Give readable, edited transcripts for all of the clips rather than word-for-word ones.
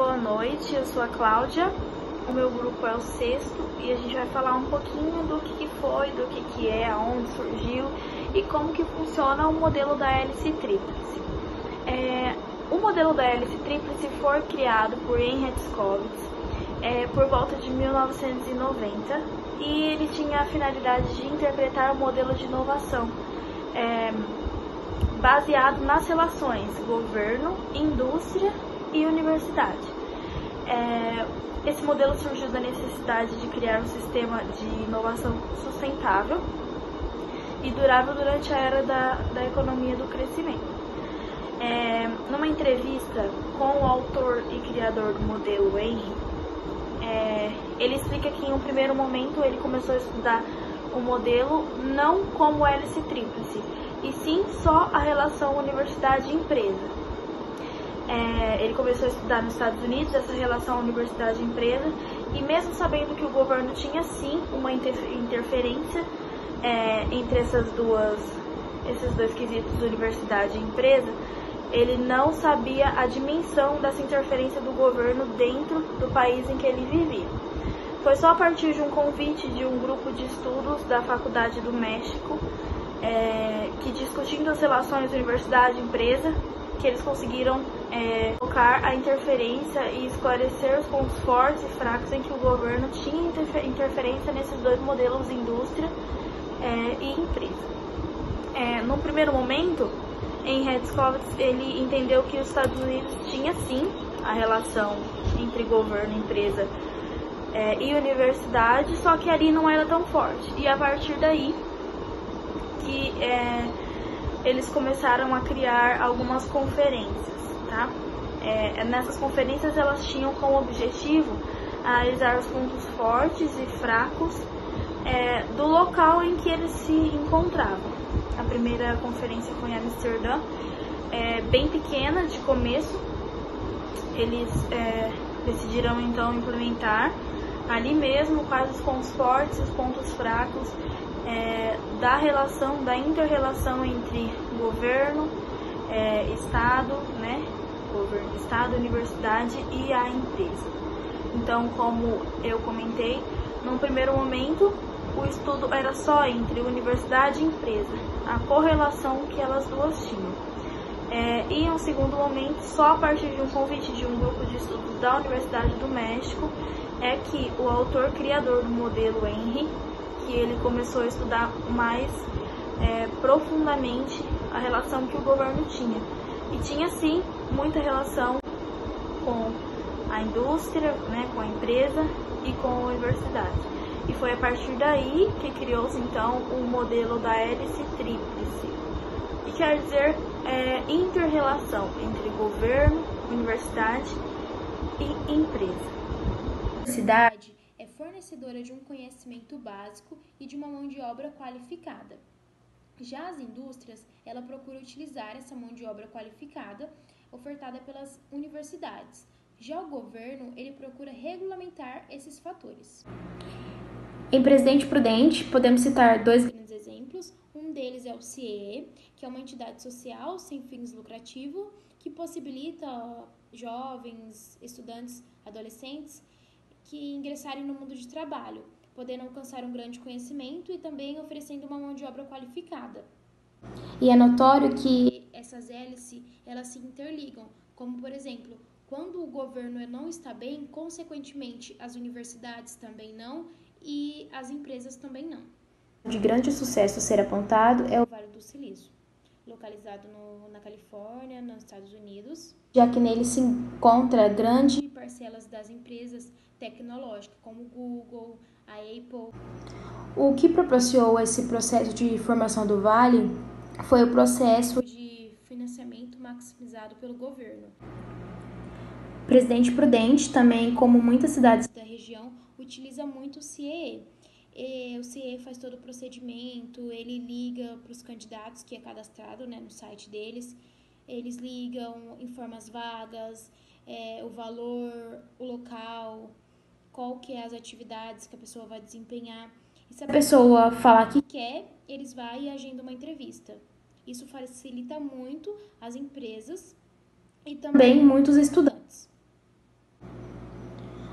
boa noite, eu sou a Cláudia, o meu grupo é o sexto e a gente vai falar um pouquinho do que foi, do que é, aonde surgiu e como que funciona o modelo da hélice tríplice. O modelo da hélice tríplice foi criado por Henry Descovitz por volta de 1990 e ele tinha a finalidade de interpretar o modelo de inovação baseado nas relações governo, indústria e universidade. Esse modelo surgiu da necessidade de criar um sistema de inovação sustentável e durável durante a era da economia do crescimento. Numa entrevista com o autor e criador do modelo Henry, ele explica que em um primeiro momento ele começou a estudar o modelo não como hélice tríplice, e sim só a relação universidade-empresa. Ele começou a estudar nos Estados Unidos essa relação universidade-empresa e mesmo sabendo que o governo tinha sim uma interferência entre esses dois quesitos, universidade e empresa, ele não sabia a dimensão dessa interferência do governo dentro do país em que ele vivia. Foi só a partir de um convite de um grupo de estudos da Faculdade do México, que discutindo as relações universidade-empresa, que eles conseguiram colocar a interferência e esclarecer os pontos fortes e fracos em que o governo tinha interferência nesses dois modelos, indústria e empresa. No primeiro momento, Henry Descovitz ele entendeu que os Estados Unidos tinha sim a relação entre governo, empresa e universidade, só que ali não era tão forte. E a partir daí que eles começaram a criar algumas conferências, tá? Nessas conferências elas tinham como objetivo analisar os pontos fortes e fracos do local em que eles se encontravam. A primeira conferência foi em Amsterdã, bem pequena de começo. Eles decidiram então implementar ali mesmo quais os pontos fortes e os pontos fracos da inter-relação entre governo, Estado, governo, Estado, universidade e a empresa. Então, como eu comentei, num primeiro momento o estudo era só entre universidade e empresa, a correlação que elas duas tinham. E em um segundo momento, só a partir de um convite de um grupo de estudos da Universidade do México, é que o autor criador do modelo Henry, que ele começou a estudar mais profundamente a relação que o governo tinha. E tinha sim muita relação com a indústria, com a empresa e com a universidade. E foi a partir daí que criou-se então o modelo da hélice tríplice, que quer dizer inter-relação entre governo, universidade e empresa. A universidade é fornecedora de um conhecimento básico e de uma mão de obra qualificada. Já as indústrias, ela procura utilizar essa mão de obra qualificada ofertada pelas universidades. Já o governo, ele procura regulamentar esses fatores. Em Presidente Prudente, podemos citar dois grandes exemplos. Um deles é o CIEE, que é uma entidade social sem fins lucrativos que possibilita jovens, estudantes, adolescentes que ingressarem no mundo de trabalho, podendo alcançar um grande conhecimento e também oferecendo uma mão de obra qualificada. E é notório que essas hélices, elas se interligam, como por exemplo, quando o governo não está bem, consequentemente as universidades também não e as empresas também não. De grande sucesso a ser apontado é o Vale do Silício, localizado na Califórnia, nos Estados Unidos, já que nele se encontra grande parcelas das empresas tecnológicas, como o Google, a Apple. O que proporcionou esse processo de formação do Vale foi o processo de financiamento maximizado pelo governo. Presidente Prudente, também como muitas cidades da região, utiliza muito o CIEE. O CIEE faz todo o procedimento, ele liga para os candidatos que é cadastrado no site deles, eles ligam, informa as vagas, o valor, o local, qual que é as atividades que a pessoa vai desempenhar. E se a pessoa falar que quer, eles vão e agendam uma entrevista. Isso facilita muito as empresas e também muitos estudantes.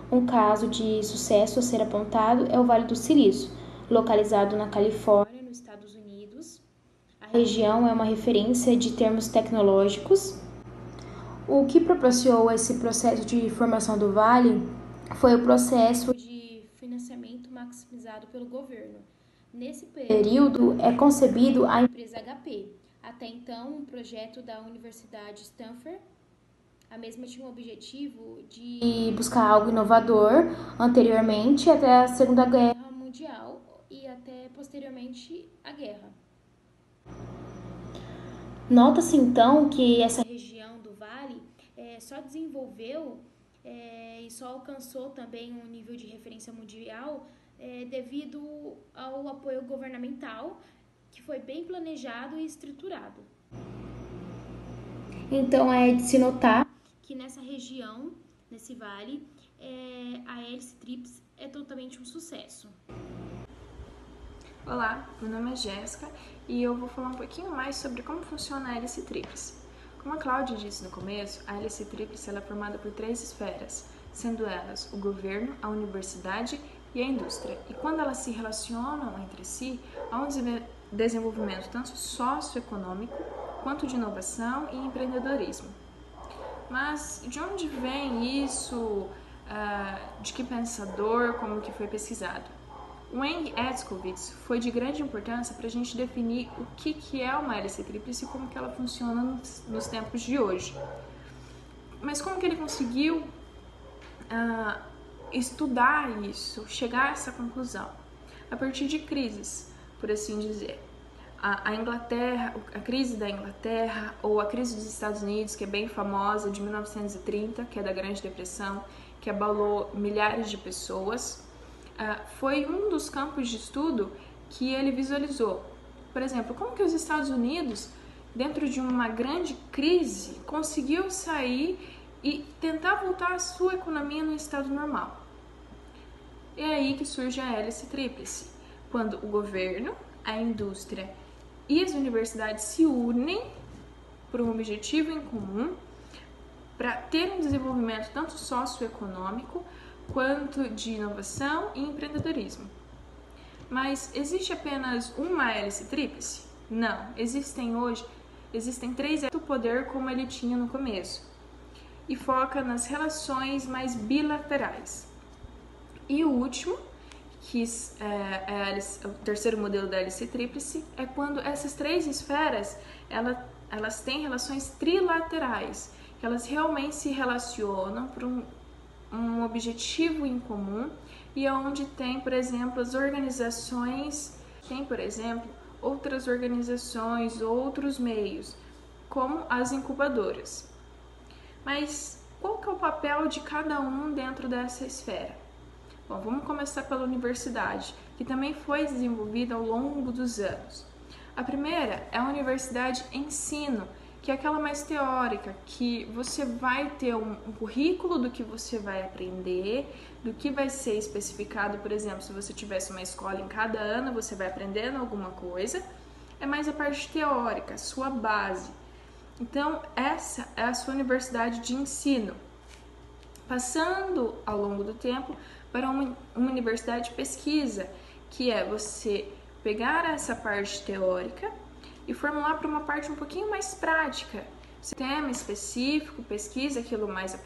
Um caso de sucesso a ser apontado é o Vale do Silício, localizado na Califórnia, nos Estados Unidos. A região é uma referência de termos tecnológicos. O que propiciou esse processo de formação do Vale foi o processo de financiamento maximizado pelo governo. Nesse período é concebido a empresa HP, até então um projeto da Universidade Stanford. A mesma tinha o objetivo de buscar algo inovador anteriormente até a Segunda Guerra Mundial e até posteriormente a guerra. Nota-se então que essa região do Vale só desenvolveu e só alcançou também um nível de referência mundial devido ao apoio governamental, que foi bem planejado e estruturado. Então é de se notar que nessa região, nesse vale, a hélice tríplice é totalmente um sucesso. Olá, meu nome é Jéssica e eu vou falar um pouquinho mais sobre como funciona a hélice tríplice. Como a Cláudia disse no começo, a hélice tríplice ela é formada por 3 esferas, sendo elas o governo, a universidade e a indústria. E quando elas se relacionam entre si, há um desenvolvimento tanto socioeconômico quanto de inovação e empreendedorismo. Mas de onde vem isso? De que pensador? Como que foi pesquisado? O Wayne Edskowitz foi de grande importância para a gente definir o que é uma hélice tríplice e como que ela funciona nos tempos de hoje. Mas como que ele conseguiu estudar isso, chegar a essa conclusão? A partir de crises, por assim dizer. A Inglaterra, a crise da Inglaterra ou a crise dos Estados Unidos, que é bem famosa, de 1930, que é da Grande Depressão, que abalou milhares de pessoas, foi um dos campos de estudo que ele visualizou. Por exemplo, como que os Estados Unidos, dentro de uma grande crise, conseguiu sair e tentar voltar a sua economia no estado normal. É aí que surge a hélice tríplice, quando o governo, a indústria e as universidades se unem por um objetivo em comum para ter um desenvolvimento tanto socioeconômico quanto de inovação e empreendedorismo. Mas existe apenas uma hélice tríplice? Não, existem 3 do poder como ele tinha no começo e foca nas relações mais bilaterais. E o último, que o terceiro modelo da hélice tríplice, é quando essas 3 esferas elas têm relações trilaterais, que elas realmente se relacionam por um objetivo em comum e onde tem, por exemplo, outras organizações, outros meios, como as incubadoras. Mas qual que é o papel de cada um dentro dessa esfera? Bom, vamos começar pela universidade, que também foi desenvolvida ao longo dos anos. A primeira é a universidade ensino, que é aquela mais teórica, que você vai ter um currículo do que você vai aprender, do que vai ser especificado. Por exemplo, se você tivesse uma escola em cada ano, você vai aprendendo alguma coisa. É mais a parte teórica, a sua base. Então, essa é a sua universidade de ensino. Passando ao longo do tempo para uma universidade de pesquisa, que é você pegar essa parte teórica e formular para uma parte um pouquinho mais prática. Tema específico, pesquisa aquilo mais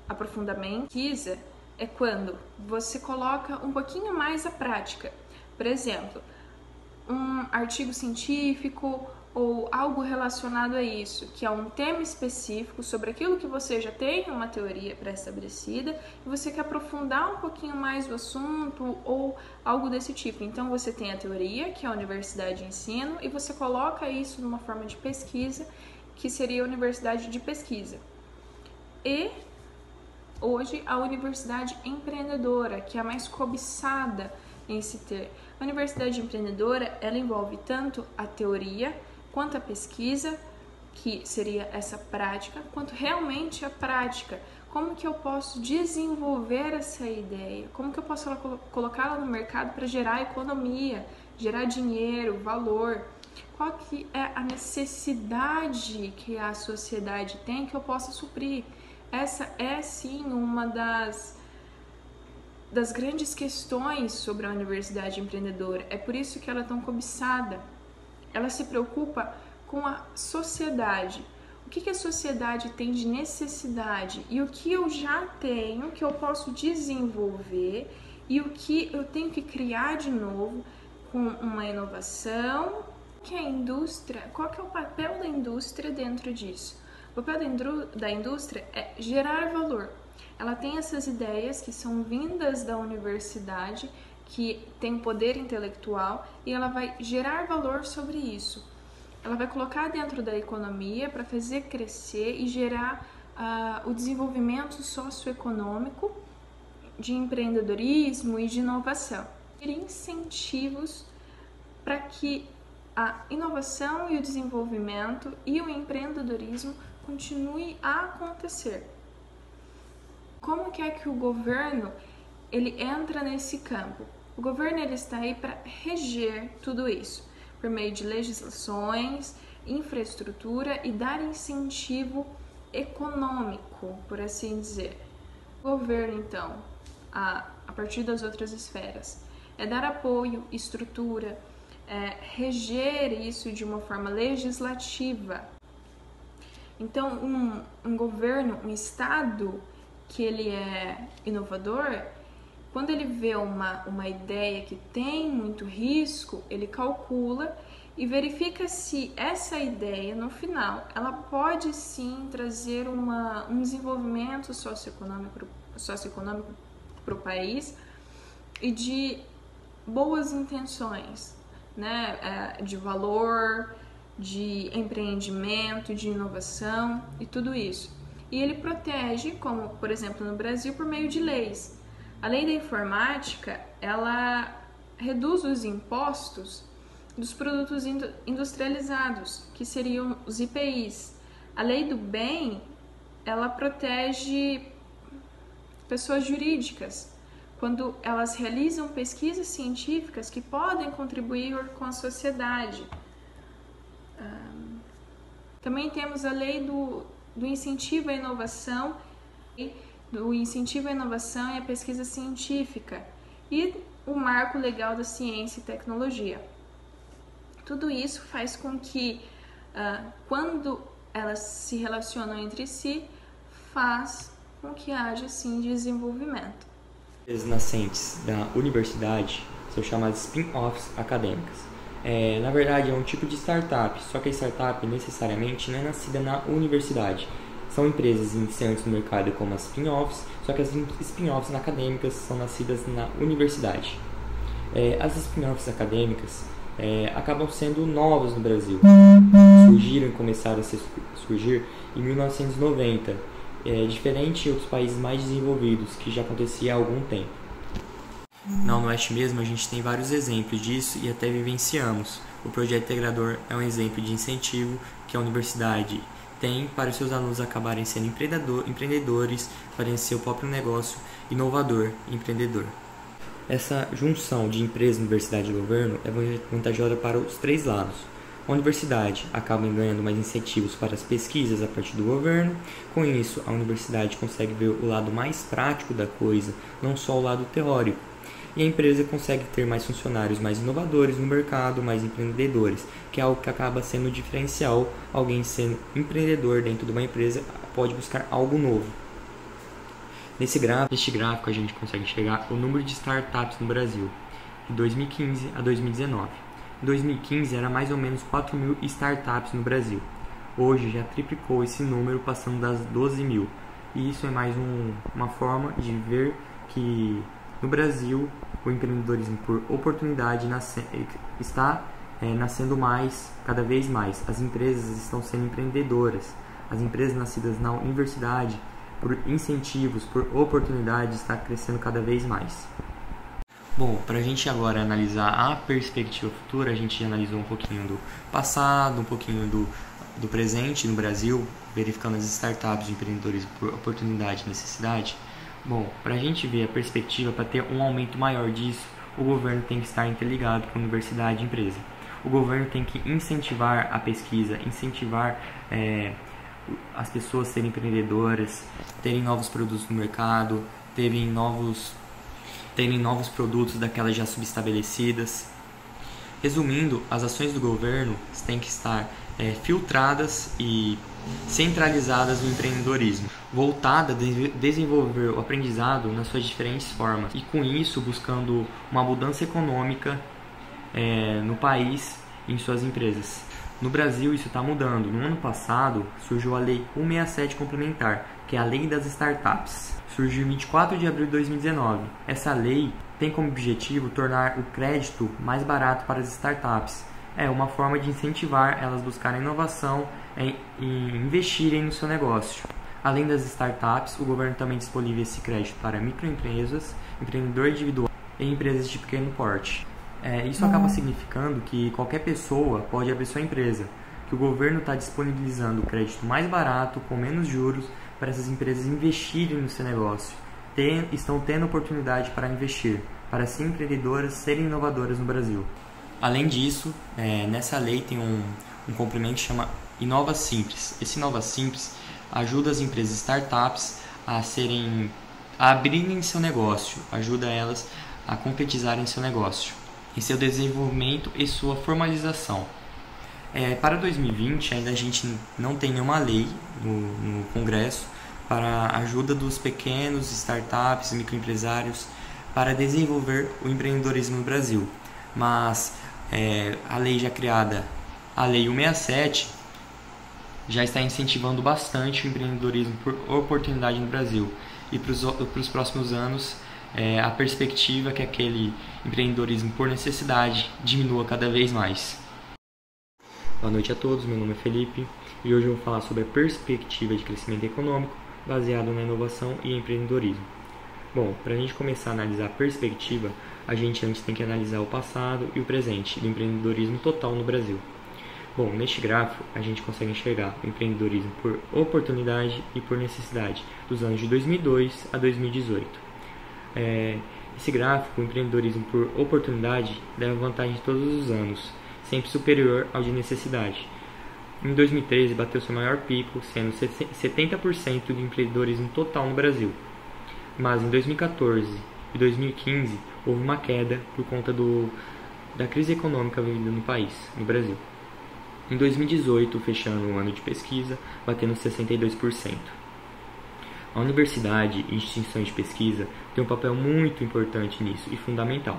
aprofundamento. Pesquisa é quando você coloca um pouquinho mais a prática. Por exemplo, um artigo científico ou algo relacionado a isso, que é um tema específico sobre aquilo que você já tem uma teoria pré-estabelecida e você quer aprofundar um pouquinho mais o assunto ou algo desse tipo. Então você tem a teoria, que é a universidade de ensino, e você coloca isso numa forma de pesquisa, que seria a universidade de pesquisa. E hoje a universidade empreendedora, que é a mais cobiçada em se ter. A universidade empreendedora, ela envolve tanto a teoria quanto a pesquisa, que seria essa prática, quanto realmente a prática. Como que eu posso desenvolver essa ideia? Como que eu posso colocá-la no mercado para gerar economia, gerar dinheiro, valor? Qual que é a necessidade que a sociedade tem que eu possa suprir? Essa é sim uma das das grandes questões sobre a universidade empreendedora. É por isso que ela é tão cobiçada. Ela se preocupa com a sociedade. O que a sociedade tem de necessidade e o que eu já tenho, que eu posso desenvolver e o que eu tenho que criar de novo com uma inovação. Que a indústria, qual que é o papel da indústria dentro disso? O papel da indústria é gerar valor. Ela tem essas ideias que são vindas da universidade, que tem poder intelectual, e ela vai gerar valor sobre isso. Ela vai colocar dentro da economia para fazer crescer e gerar o desenvolvimento socioeconômico de empreendedorismo e de inovação. Ter incentivos para que a inovação e o desenvolvimento e o empreendedorismo continue a acontecer. Como que é que o governo ele entra nesse campo? O governo ele está aí para reger tudo isso, por meio de legislações, infraestrutura e dar incentivo econômico, por assim dizer. O governo, então, a partir das outras esferas, é dar apoio, estrutura, reger isso de uma forma legislativa. Então, um governo, um Estado que ele é inovador, quando ele vê uma ideia que tem muito risco, ele calcula e verifica se essa ideia, no final, ela pode sim trazer um desenvolvimento socioeconômico para o país e de boas intenções, né? De valor, de empreendimento, de inovação e tudo isso. E ele protege, como por exemplo no Brasil, por meio de leis. A lei da informática, ela reduz os impostos dos produtos industrializados, que seriam os IPIs. A lei do bem, ela protege pessoas jurídicas, quando elas realizam pesquisas científicas que podem contribuir com a sociedade. Também temos a lei do incentivo à inovação, do incentivo à inovação e à pesquisa científica e o marco legal da ciência e tecnologia. Tudo isso faz com que, quando elas se relacionam entre si, faz com que haja, sim, desenvolvimento. As nascentes da universidade são chamadas spin-offs acadêmicas. Na verdade, é um tipo de startup, só que a startup necessariamente não é nascida na universidade. São empresas iniciantes no mercado como as spin-offs, só que as spin-offs acadêmicas são nascidas na universidade. As spin-offs acadêmicas acabam sendo novas no Brasil. Surgiram e começaram a surgir em 1990, diferente em outros países mais desenvolvidos, que já acontecia há algum tempo. Na UniOeste mesmo, a gente tem vários exemplos disso e até vivenciamos. O projeto integrador é um exemplo de incentivo que a universidade tem para os seus alunos acabarem sendo empreendedores, fazendo seu próprio negócio inovador e empreendedor. Essa junção de empresa, universidade e governo é vantajosa para os três lados. A universidade acaba ganhando mais incentivos para as pesquisas a partir do governo. Com isso, a universidade consegue ver o lado mais prático da coisa, não só o lado teórico. E a empresa consegue ter mais funcionários mais inovadores no mercado, mais empreendedores, que é algo que acaba sendo diferencial. Alguém sendo empreendedor dentro de uma empresa pode buscar algo novo. Neste gráfico a gente consegue enxergar o número de startups no Brasil, de 2015 a 2019. Em 2015 era mais ou menos 4.000 startups no Brasil. Hoje já triplicou esse número, passando das 12.000. E isso é mais uma forma de ver que no Brasil o empreendedorismo por oportunidade está nascendo cada vez mais. As empresas estão sendo empreendedoras. As empresas nascidas na universidade, por incentivos, por oportunidades, está crescendo cada vez mais. Bom, para a gente agora analisar a perspectiva futura, a gente analisou um pouquinho do passado, um pouquinho do presente no Brasil, verificando as startups de empreendedores por oportunidade e necessidade. Bom, para a gente ver a perspectiva, para ter um aumento maior disso, o governo tem que estar interligado com a universidade e empresa. O governo tem que incentivar a pesquisa, incentivar as pessoas serem empreendedoras, terem novos produtos no mercado, terem novos terem novos produtos daquelas já subestabelecidas. Resumindo, as ações do governo têm que estar filtradas e centralizadas no empreendedorismo, voltada a desenvolver o aprendizado nas suas diferentes formas e com isso buscando uma mudança econômica no país e em suas empresas. No Brasil isso está mudando. No ano passado surgiu a Lei 167 Complementar, que é a Lei das Startups. Surgiu em 24 de abril de 2019. Essa lei tem como objetivo tornar o crédito mais barato para as startups. É uma forma de incentivar elas a buscarem inovação e investirem no seu negócio. Além das startups, o governo também disponibiliza esse crédito para microempresas, empreendedor individual e empresas de pequeno porte. Isso acaba significando que qualquer pessoa pode abrir sua empresa, que o governo está disponibilizando o crédito mais barato, com menos juros, para essas empresas investirem no seu negócio. Estão tendo oportunidade para investir, para assim empreendedoras serem inovadoras no Brasil. Além disso, nessa lei tem um complemento que chama Inova Simples. Esse Inova Simples ajuda as empresas startups a abrirem seu negócio, ajuda elas a concretizarem seu negócio, em seu desenvolvimento e sua formalização. Para 2020, ainda a gente não tem nenhuma lei no Congresso para a ajuda dos pequenos startups, microempresários, para desenvolver o empreendedorismo no Brasil. Mas a lei já criada, a Lei 167, já está incentivando bastante o empreendedorismo por oportunidade no Brasil. E para os próximos anos, a perspectiva é que aquele empreendedorismo por necessidade diminua cada vez mais. Boa noite a todos, meu nome é Felipe e hoje eu vou falar sobre a perspectiva de crescimento econômico baseado na inovação e empreendedorismo. Bom, para a gente começar a analisar a perspectiva, a gente antes tem que analisar o passado e o presente do empreendedorismo total no Brasil. Bom, neste gráfico a gente consegue enxergar o empreendedorismo por oportunidade e por necessidade dos anos de 2002 a 2018. Esse gráfico, o empreendedorismo por oportunidade, leva vantagem todos os anos, sempre superior ao de necessidade. Em 2013 bateu seu maior pico, sendo 70% do empreendedorismo total no Brasil. Mas em 2014 e 2015 houve uma queda por conta da crise econômica vivida no país, no Brasil. Em 2018, fechando o ano de pesquisa, batendo 62%. A universidade e instituições de pesquisa têm um papel muito importante nisso e fundamental.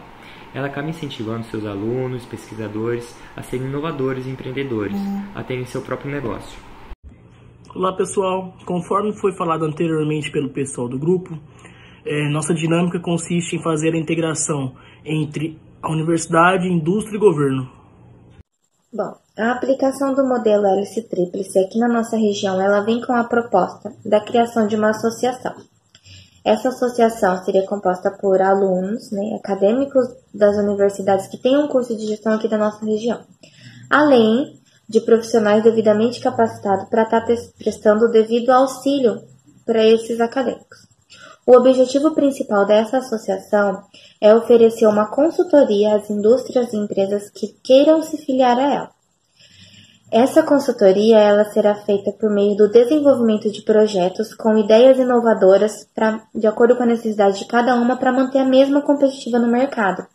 Ela acaba incentivando seus alunos, pesquisadores, a serem inovadores e empreendedores, a terem seu próprio negócio. Olá pessoal, conforme foi falado anteriormente pelo pessoal do grupo, nossa dinâmica consiste em fazer a integração entre a universidade, indústria e governo. Bom, a aplicação do modelo hélice tríplice aqui na nossa região, ela vem com a proposta da criação de uma associação. Essa associação seria composta por alunos, acadêmicos das universidades que têm um curso de gestão aqui da nossa região, além de profissionais devidamente capacitados para estar prestando o devido auxílio para esses acadêmicos. O objetivo principal dessa associação é oferecer uma consultoria às indústrias e empresas que queiram se filiar a ela. Essa consultoria ela será feita por meio do desenvolvimento de projetos com ideias inovadoras de acordo com a necessidade de cada uma para manter a mesma competitiva no mercado.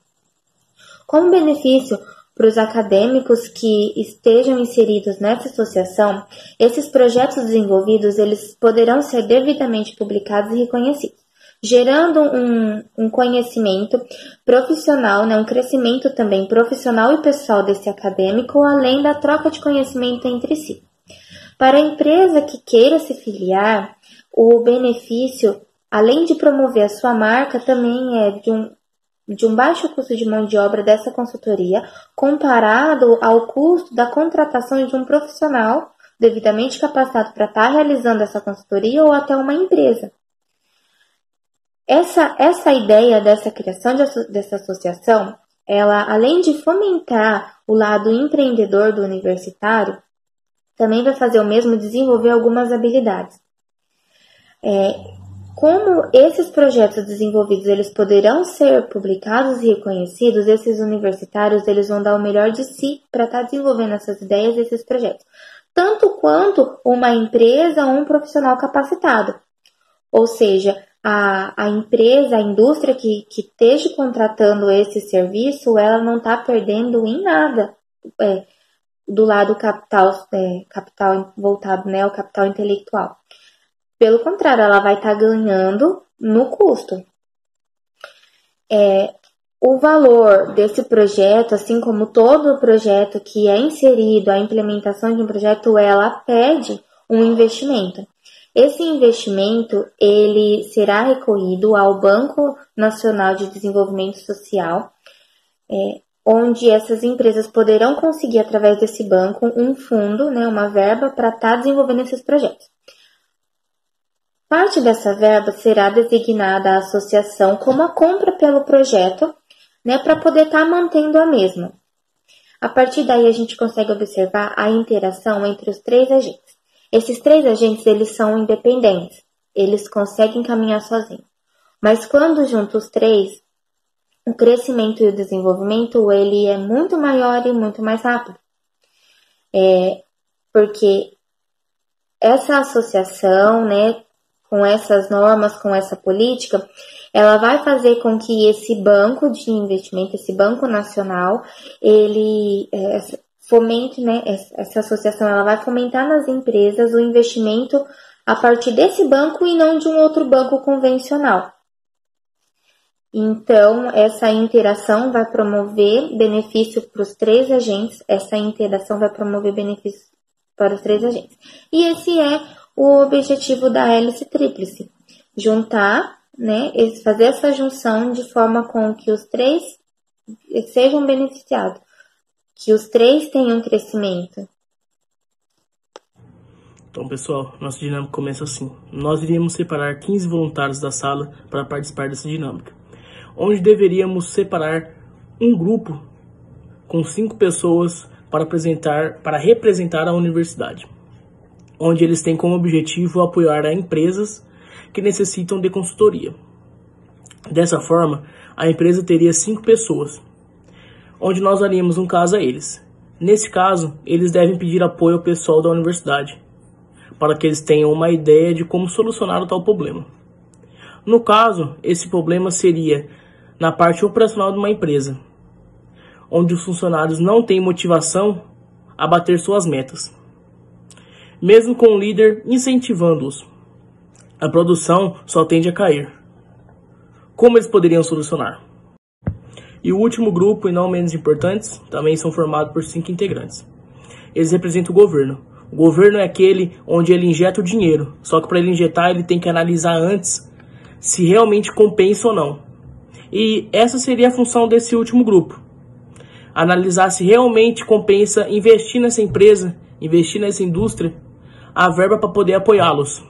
Como benefício para os acadêmicos que estejam inseridos nessa associação, esses projetos desenvolvidos eles poderão ser devidamente publicados e reconhecidos, gerando um conhecimento profissional, um crescimento também profissional e pessoal desse acadêmico, além da troca de conhecimento entre si. Para a empresa que queira se filiar, o benefício, além de promover a sua marca, também é de um baixo custo de mão de obra dessa consultoria, comparado ao custo da contratação de um profissional devidamente capacitado para estar realizando essa consultoria ou até uma empresa. Essa ideia dessa criação dessa associação, ela, além de fomentar o lado empreendedor do universitário, também vai fazer o mesmo desenvolver algumas habilidades. Como esses projetos desenvolvidos eles poderão ser publicados e reconhecidos, esses universitários eles vão dar o melhor de si para estar desenvolvendo essas ideias e esses projetos, tanto quanto uma empresa ou um profissional capacitado. Ou seja, a empresa, a indústria que esteja contratando esse serviço, ela não está perdendo em nada do lado capital voltado, né, ao capital intelectual. Pelo contrário, ela vai estar ganhando no custo. O valor desse projeto, assim como todo projeto que é inserido, a implementação de um projeto, ela pede um investimento. Esse investimento, ele será recorrido ao Banco Nacional de Desenvolvimento Social, onde essas empresas poderão conseguir, através desse banco, um fundo, né, uma verba para estar desenvolvendo esses projetos. Parte dessa verba será designada à associação como a compra pelo projeto, né, para poder estar mantendo a mesma. A partir daí, a gente consegue observar a interação entre os 3 agentes. Esses 3 agentes, eles são independentes, eles conseguem caminhar sozinhos. Mas quando juntam os 3, o crescimento e o desenvolvimento, ele é muito maior e muito mais rápido. Porque essa associação, né, com essas normas, com essa política, ela vai fazer com que esse banco de investimento, esse banco nacional, ele fomente, né, essa associação, ela vai fomentar nas empresas o investimento a partir desse banco e não de um outro banco convencional. Então, essa interação vai promover benefício para os 3 agentes, essa interação vai promover benefício para os 3 agentes. E esse é o objetivo da hélice tríplice, juntar, né, fazer essa junção de forma com que os 3 sejam beneficiados, que os 3 tenham crescimento. Então, pessoal, nossa dinâmica começa assim. Nós iríamos separar 15 voluntários da sala para participar dessa dinâmica, onde deveríamos separar um grupo com 5 pessoas para representar a universidade, onde eles têm como objetivo apoiar a empresas que necessitam de consultoria. Dessa forma, a empresa teria 5 pessoas, onde nós daríamos um caso a eles. Nesse caso, eles devem pedir apoio ao pessoal da universidade, para que eles tenham uma ideia de como solucionar o tal problema. No caso, esse problema seria na parte operacional de uma empresa, onde os funcionários não têm motivação a bater suas metas. Mesmo com o líder incentivando-os, a produção só tende a cair. Como eles poderiam solucionar? E o último grupo, e não menos importantes, também são formados por 5 integrantes. Eles representam o governo. O governo é aquele onde ele injeta o dinheiro, só que para ele injetar ele tem que analisar antes se realmente compensa ou não. E essa seria a função desse último grupo. Analisar se realmente compensa investir nessa empresa, investir nessa indústria, a verba para poder apoiá-los.